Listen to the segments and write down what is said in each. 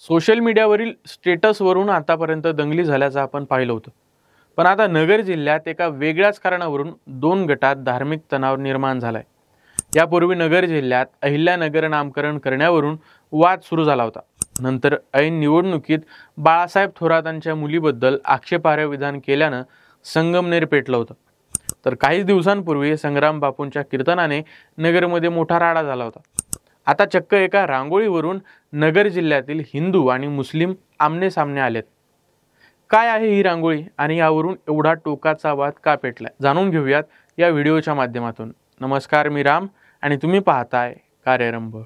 Social मीडियावरील स्टेटसवरून आतापर्यंत दंगली झाल्याचं आपण पाहिलं होतं. पण आता नगर जिल्ह्यात एका वेगळ्याच कारणावरून दोन गटात धार्मिक तणाव निर्माण झालाय. यापूर्वी नगर जिल्ह्यात अहिल्यानगर नामकरण करण्यावरून वाद सुरू झाला होता. नंतर ऐन निवडणुकीत बाळासाहेब थोरातांच्या मुलीबद्दल आक्षेपार्ह विधान केल्यानं संगमनेर पेटलं होतं. तर काही दिवसांपूर्वी संग्राम बापूंच्या कीर्तनाने नगरमध्ये मोठा राडा झाला होता. आता चक्क एका रांगोळीवरून नगर जिल्ह्यातील हिंदू आणि मुस्लिम आमने सामने आलेत. काय आहे ही रांगोळी आणि यावरून एवढा टोकाचा वाद का पेटलाय, जाणून घेऊयात या व्हिडिओच्या माध्यमातून. नमस्कार, मी राम आणि तुम्ही पाहताय कार्यरंभ.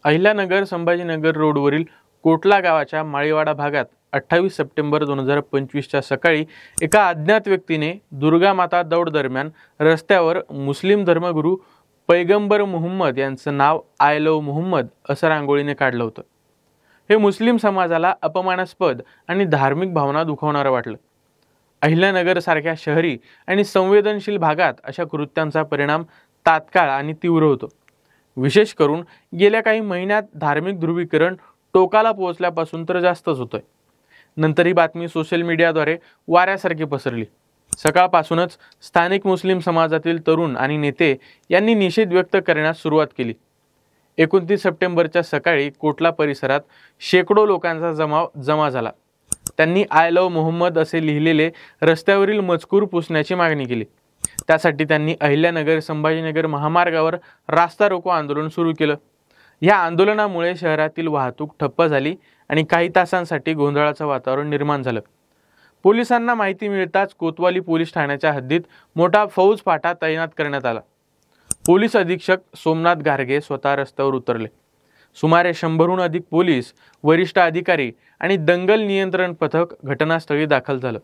अहिल्यानगर संभाजीनगर रोडवरील कोटला गावाच्या माळीवाडा भागात 28 सप्टेंबर 2025च्या सकाळी एका अज्ञात व्यक्तीने दुर्गा माता दौड दरम्यान रस्त्यावर मुस्लिम धर्मगुरू पैगंबर मुहम्मद यांचं नाव आय लव्ह मुहम्मद असं रांगोळीने काढलं होतं. हे मुस्लिम समाजाला अपमानास्पद आणि धार्मिक भावना दुखावणारं वाटलं. अहिल्यानगर सारख्या शहरी आणि संवेदनशील भागात अशा कृत्यांचा परिणाम तात्काळ आणि तीव्र होतो. विशेष करून गेल्या काही महिन्यात धार्मिक ध्रुवीकरण टोकाला पोहोचल्यापासून तर जास्तच होतंय. नंतर ही बातमी सोशल मीडियाद्वारे वाऱ्यासारखी पसरली. सकाळपासूनच स्थानिक मुस्लिम समाजातील तरुण आणि नेते यांनी निषेध व्यक्त करण्यास सुरुवात केली. 29 सप्टेंबरच्या सकाळी कोटला परिसरात शेकडो लोकांचा जमा झाला. त्यांनी आय लव्ह मुहम्मद असे लिहिलेले रस्त्यावरील मजकूर पुसण्याची मागणी केली. त्यासाठी त्यांनी अहिल्यानगर संभाजीनगर महामार्गावर रास्ता रोको आंदोलन सुरू केलं. या आंदोलनामुळे शहरातील वाहतूक ठप्प झाली आणि काही तासांसाठी गोंधळाचं वातावरण निर्माण झालं. पोलिसांना माहिती मिळताच कोतवाली पोलीस ठाण्याच्या हद्दीत मोठा फौज फाटा तैनात करण्यात आला. पोलीस अधीक्षक सोमनाथ गारगे स्वतः रस्त्यावर उतरले. सुमारे 100हून अधिक पोलीस, वरिष्ठ अधिकारी आणि दंगल नियंत्रण पथक घटनास्थळी दाखल झालं.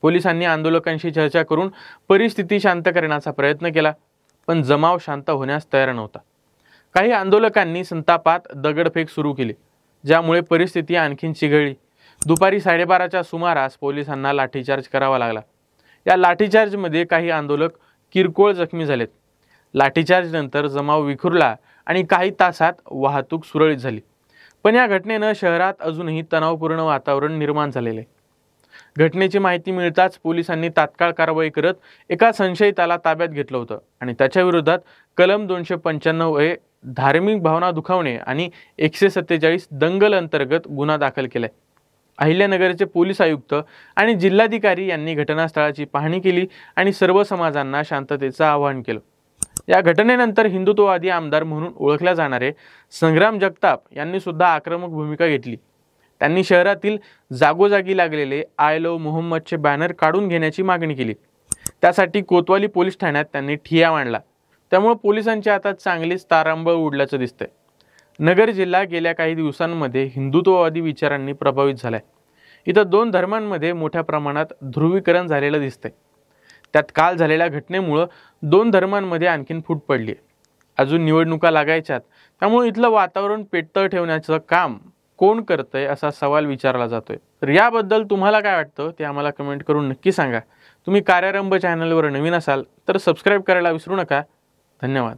पोलिसांनी आंदोलकांशी चर्चा करून परिस्थिती शांत करण्याचा प्रयत्न केला, पण जमाव शांत होण्यास तयार नव्हता. काही आंदोलकांनी संतापात दगडफेक सुरू केली, ज्यामुळे परिस्थिती आणखीन चिघळली. दुपारी 12:30च्या सुमारास पोलिसांना लाठीचार्ज करावा लागला. या लाठीचार्जमध्ये काही आंदोलक किरकोळ जखमी झालेत. लाठीचार्ज नंतर जमाव विखुरला आणि काही तासात वाहतूक सुरळीत झाली. पण या घटनेनं शहरात अजूनही तणावपूर्ण वातावरण निर्माण झालेले आहे. घटनेची माहिती मिळताच पोलिसांनी तात्काळ कारवाई करत एका संशयिताला ताब्यात घेतलं होतं आणि त्याच्या विरोधात कलम 295 धार्मिक भावना दुखावणे आणि 147 दंगल अंतर्गत गुन्हा दाखल केलाय. अहिल्यानगरचे पोलीस आयुक्त आणि जिल्हाधिकारी यांनी घटनास्थळाची पाहणी केली आणि सर्व समाजांना शांततेचं आवाहन केलं. या घटनेनंतर हिंदुत्ववादी आमदार म्हणून ओळखल्या जाणारे संग्राम जगताप यांनी सुद्धा आक्रमक भूमिका घेतली. त्यांनी शहरातील जागोजागी लागलेले आय लव्ह मुहम्मदचे बॅनर काढून घेण्याची मागणी केली. त्यासाठी कोतवाली पोलीस ठाण्यात त्यांनी ठिय्या मांडला. त्यामुळे पोलिसांची आता चांगलीच तारांबळ उडल्याचं दिसतंय. नगर जिल्हा गेल्या काही दिवसांमध्ये हिंदुत्ववादी विचारांनी प्रभावित झालाय. इथं दोन धर्मांमध्ये मोठ्या प्रमाणात ध्रुवीकरण झालेलं दिसतंय. त्यात काल झालेल्या घटनेमुळं दोन धर्मांमध्ये आणखीन फूट पडली आहे. अजून निवडणुका लागायच्यात, त्यामुळे इथलं वातावरण पेटतं ठेवण्याचं काम कोण करतंय असा सवाल विचारला जातोय. तर याबद्दल तुम्हाला काय वाटतं ते आम्हाला कमेंट करून नक्की सांगा. तुम्ही कार्यरंभ चॅनलवर नवीन असाल तर सबस्क्राईब करायला विसरू नका. धन्यवाद.